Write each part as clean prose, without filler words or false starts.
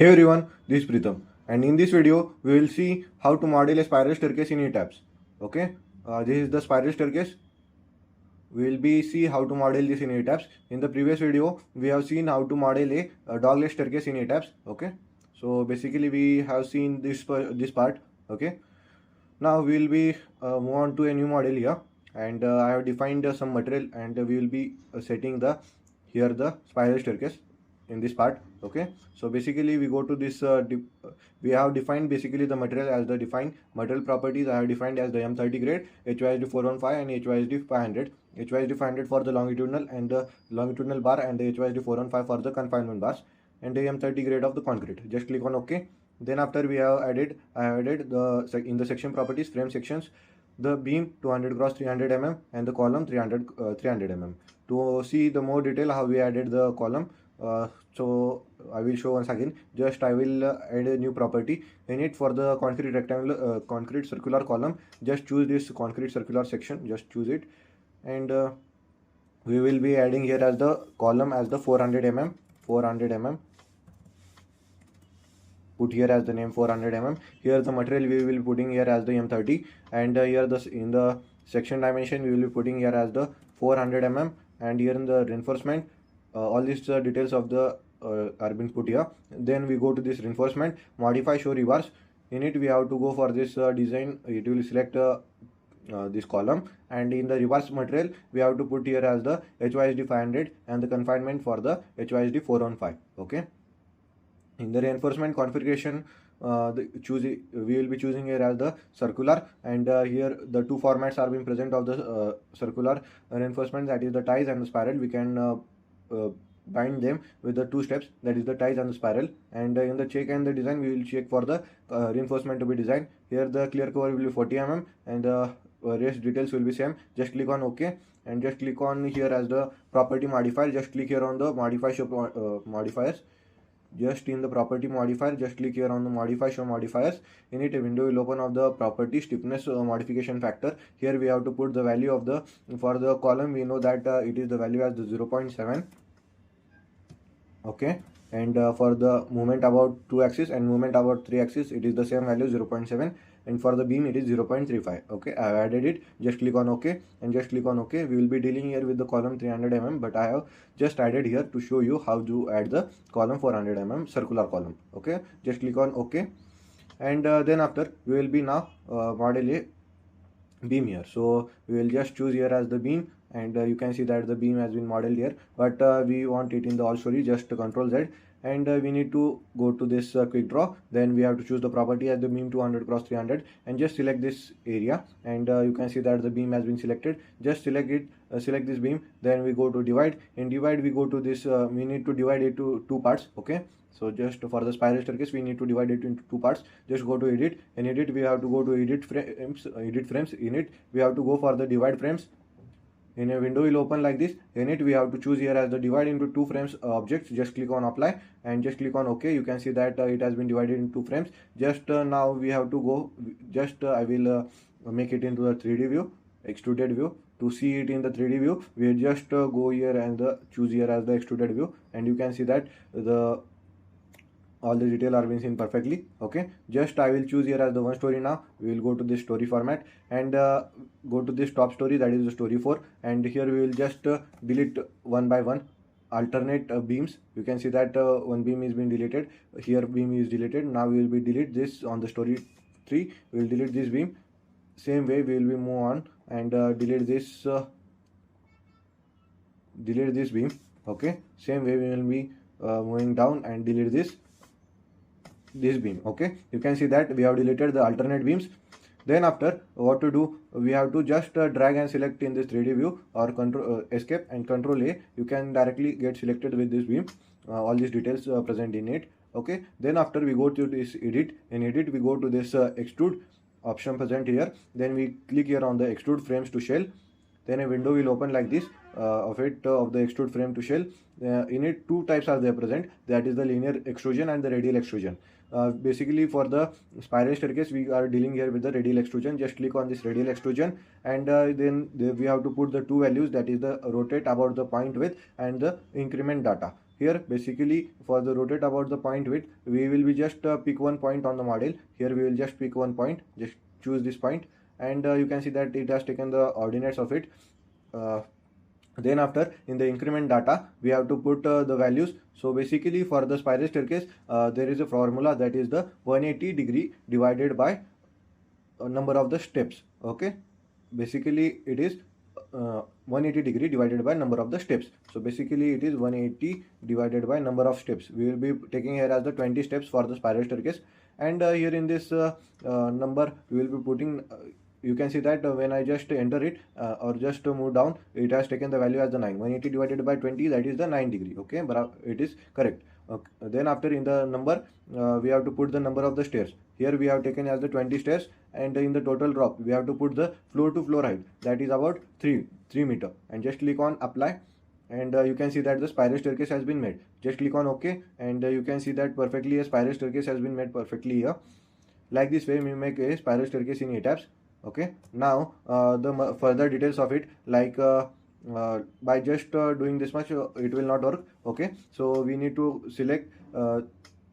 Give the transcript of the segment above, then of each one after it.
Hey everyone, this is Pritham, and in this video we will see how to model a spiral staircase in ETABS. Okay, this is the spiral staircase. We will be see how to model this in ETABS. In the previous video, we have seen how to model a dogleg staircase in ETABS. Okay, so basically we have seen this part. Okay, now we will be move on to a new model here, and I have defined some material, and we will be setting the spiral staircase in this part. Okay, so basically we go to this we have defined basically the material as the defined material properties. I have defined as the M30 grade, HYSD 415 and HYSD 500. HYSD 500 for the longitudinal and the longitudinal bar, and the HYSD 415 for the confinement bars, and the M30 grade of the concrete. Just click on OK. Then after I have added the in the section properties frame sections, the beam 200 cross 300 mm and the column 300 mm. To see the more detail how we added the column, so I will show once again. Just I will add a new property in it for the concrete rectangular concrete circular column. Just choose this concrete circular section, just choose it, and we will be adding here as the column as the 400 mm. Put here as the name 400 mm. Here the material we will be putting here as the M30, and here in the section dimension we will be putting here as the 400 mm, and here in the reinforcement all these details of the are being put here. Then we go to this reinforcement, modify, show reverse. In it we have to go for this design. It will select this column, and in the reverse material we have to put here as the HYSD 500 and the confinement for the HYSD 415. Okay. In the reinforcement configuration, we will be choosing here as the circular, and here the two formats are being present of the circular reinforcement, that is the ties and the spiral. We can bind them with the two steps, that is the ties and the spiral. And in the check and the design, we will check for the reinforcement to be designed. Here the clear cover will be 40 mm, and the rest details will be same. Just click on OK, and just click on here as the property modifier. Just click here on the modify show modifiers. Just in the property modifier, just click here on the modify show modifiers. In it a window will open of the property stiffness modification factor. Here we have to put the value of the, for the column we know that it is the value as the 0.7. okay, and for the movement about 2 axis and movement about 3 axis, it is the same value 0.7, and for the beam it is 0.35. okay, I have added it. Just click on OK, and just click on OK. We will be dealing here with the column 300 mm, but I have just added here to show you how to add the column 400 mm circular column. Okay, just click on OK, and then after we will be now model a beam here. So we will just choose here as the beam, and you can see that the beam has been modeled here, but we want it in the all story. Just Control Z, and we need to go to this quick draw. Then we have to choose the property as the beam 200 cross 300, and just select this area, and you can see that the beam has been selected. Just select it, select this beam. Then we go to divide. In divide we go to this, we need to divide it to two parts. Okay, so just for the spiral staircase we need to divide it into two parts. Just go to edit. In edit we have to go to edit frames. In it we have to go for the divide frames. In a window will open like this. In it we have to choose here as the divide into two frames objects. Just click on apply, and just click on OK. You can see that it has been divided into frames. Just now we have to go, just I will make it into a 3D view, extruded view. To see it in the 3D view, we just go here and choose here as the extruded view, and you can see that all the detail are being seen perfectly. Okay, just I will choose here as the one story. Now we will go to this story format, and go to this top story, that is the story 4, and here we will just delete one by one alternate beams. You can see that one beam is being deleted, here beam is deleted. Now we will be delete this on the story 3. We will delete this beam. Same way we will be move on and delete this beam. Okay, same way we will be moving down and delete this beam. Okay, you can see that we have deleted the alternate beams. Then after, what to do, we have to just drag and select in this 3D view, or control escape and Control A. You can directly get selected with this beam, all these details present in it. Okay, then after we go to this edit. In edit we go to this extrude option present here. Then we click here on the extrude frames to shell. Then a window will open like this of the extrude frame to shell. In it two types are there present, that is the linear extrusion and the radial extrusion. Basically for the spiral staircase we are dealing here with the radial extrusion. Just click on this radial extrusion, and we have to put the two values, that is the rotate about the point width and the increment data. Here basically for the rotate about the point width, we will be just pick one point on the model. Here we will just pick one point, just choose this point, and you can see that it has taken the ordinates of it. Then after, in the increment data we have to put the values. So basically for the spiral staircase there is a formula, that is the 180 degree divided by number of the steps. Okay, basically it is 180 degree divided by number of the steps. So basically it is 180 divided by number of steps. We will be taking here as the 20 steps for the spiral staircase, and here in this number we will be putting you can see that when I just enter it or just move down, it has taken the value as the 9. 180 divided by 20, that is the 9 degree. Okay, but it is correct. Okay. Then after, in the number we have to put the number of the stairs. Here we have taken as the 20 stairs, and in the total drop we have to put the floor to floor height, that is about 3 meter, and just click on apply, and you can see that the spiral staircase has been made. Just click on OK, and you can see that perfectly a spiral staircase has been made perfectly here. Like this way we make a spiral staircase in ETABS. Okay, now the further details of it, like by just doing this much it will not work. Okay, so we need to select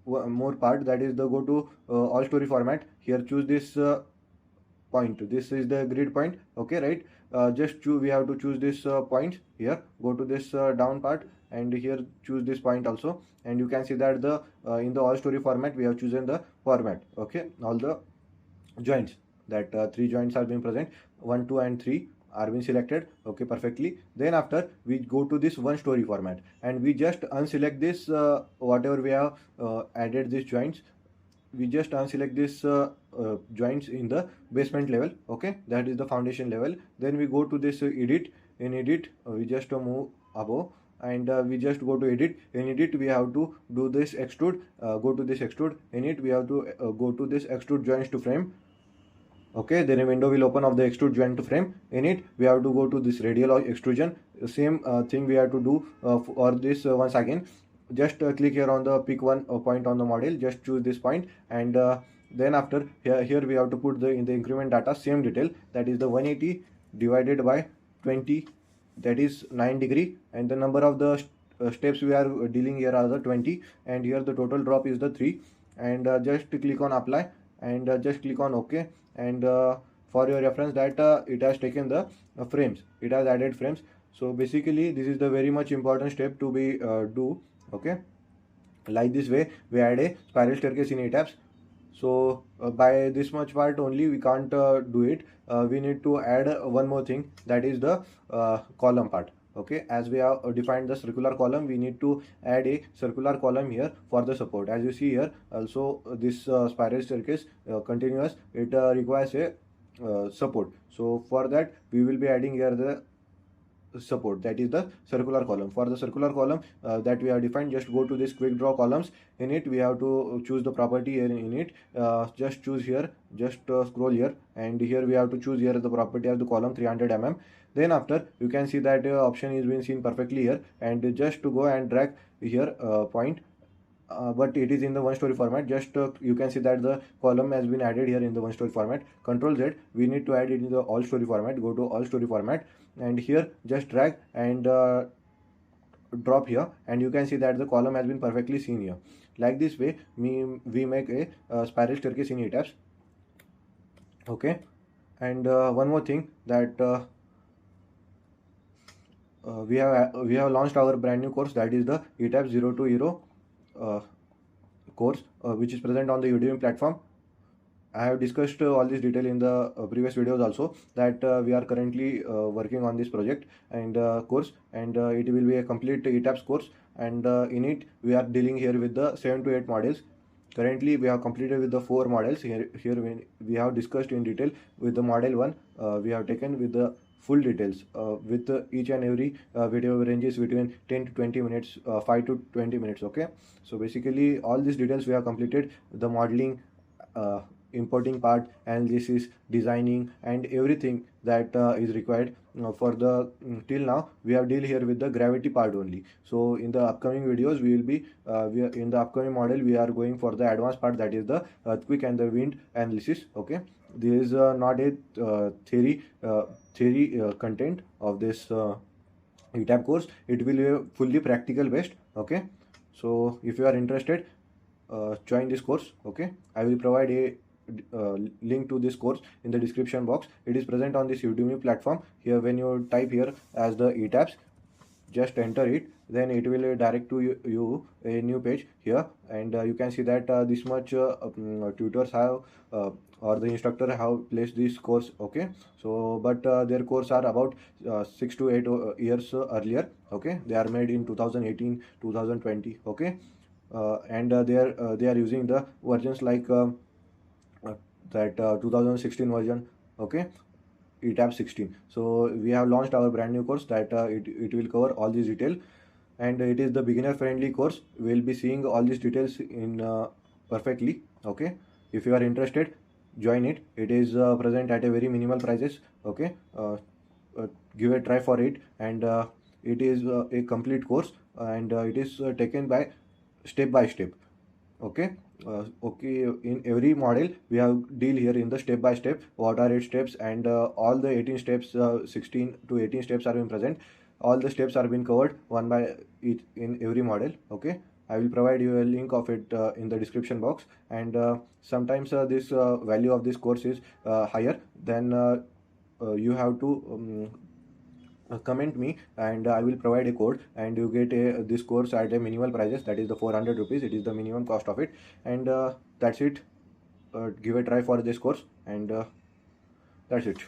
more part, that is the go to all story format. Here choose this point, this is the grid point. Okay, right, just choose, we have to choose this point. Here go to this down part, and here choose this point also, and you can see that the in the all story format we have chosen the format. Okay, all the joints, that 3 joints are being present, 1, 2 and 3 are being selected. Okay, perfectly. Then after, we go to this one story format, and we just unselect this whatever we have added these joints. We just unselect this joints in the basement level. Okay, that is the foundation level. Then we go to this edit. In edit we just move above, and we just go to edit. In edit we have to do this extrude, go to this extrude. In it we have to go to this extrude joints to frame. Okay, then a window will open of the extrude joint to frame. In it we have to go to this radial extrusion. Same thing we have to do for this once again. Just click here on the pick one point on the model, just choose this point, and then after, here we have to put the in the increment data same detail, that is the 180 divided by 20, that is 9 degree, and the number of the steps we are dealing here are the 20, and here the total drop is the 3, and just click on apply, and just click on OK, and for your reference that it has taken the frames, it has added frames. So basically this is the very much important step to be do. Okay, like this way we add a spiral staircase in ETABS. So by this much part only we can't do it. We need to add one more thing, that is the column part. Okay, as we have defined the circular column, we need to add a circular column here for the support. As you see here also, this spiral staircase continuous, it requires a support. So for that we will be adding here the support, that is the circular column. For the circular column that we have defined, just go to this quick draw columns. In it we have to choose the property here. In it just choose here, just scroll here, and here we have to choose here the property as the column 300 mm. Then after, you can see that option is being seen perfectly here, and just to go and drag here point, but it is in the one story format. Just you can see that the column has been added here in the one story format. Control Z, we need to add it in the all story format. Go to all story format, and here just drag and drop here, and you can see that the column has been perfectly seen here. Like this way we make a spiral staircase in ETABS. Okay, and one more thing, that we have launched our brand new course, that is the ETABS 0 to Hero course, which is present on the Udemy platform. I have discussed all this detail in the previous videos also, that we are currently working on this project and course, and it will be a complete ETABS course, and in it we are dealing here with the 7 to 8 models. Currently we have completed with the 4 models. Here we have discussed in detail with the model 1. We have taken with the full details with each and every video ranges between 10 to 20 minutes, 5 to 20 minutes. Okay, so basically all these details we have completed, the modeling, importing part, analysis, designing, and everything that is required for the till now we have deal here with the gravity part only. So in the upcoming videos we will be in the upcoming model we are going for the advanced part, that is the earthquake and the wind analysis. Okay, this is not a theory content of this ETAB course. It will be fully practical based. Okay, so if you are interested, join this course. Okay, I will provide a link to this course in the description box. It is present on this Udemy platform. Here when you type here as the ETABS, just enter it, then it will direct to you a new page here, and you can see that this much tutors have or the instructor have placed this course. Okay, so but their course are about 6 to 8 years earlier. Okay, they are made in 2018 2020. Okay, and they are using the versions like that 2016 version. Okay, ETAB 16. So we have launched our brand new course that it will cover all these detail, and it is the beginner friendly course. We will be seeing all these details in perfectly. Okay, if you are interested, join it. It is present at a very minimal prices. Okay, give a try for it, and it is a complete course, and it is taken by step by step. Okay, okay, in every model we have deal here in the step by step what are its steps, and all the 18 steps, 16 to 18 steps are being present. All the steps are being covered one by each in every model. Okay, I will provide you a link of it in the description box, and sometimes this value of this course is higher, then you have to comment me, and I will provide a code, and you get this course at a minimal prices, that is the 400 rupees. It is the minimum cost of it, and that's it. Give a try for this course, and that's it.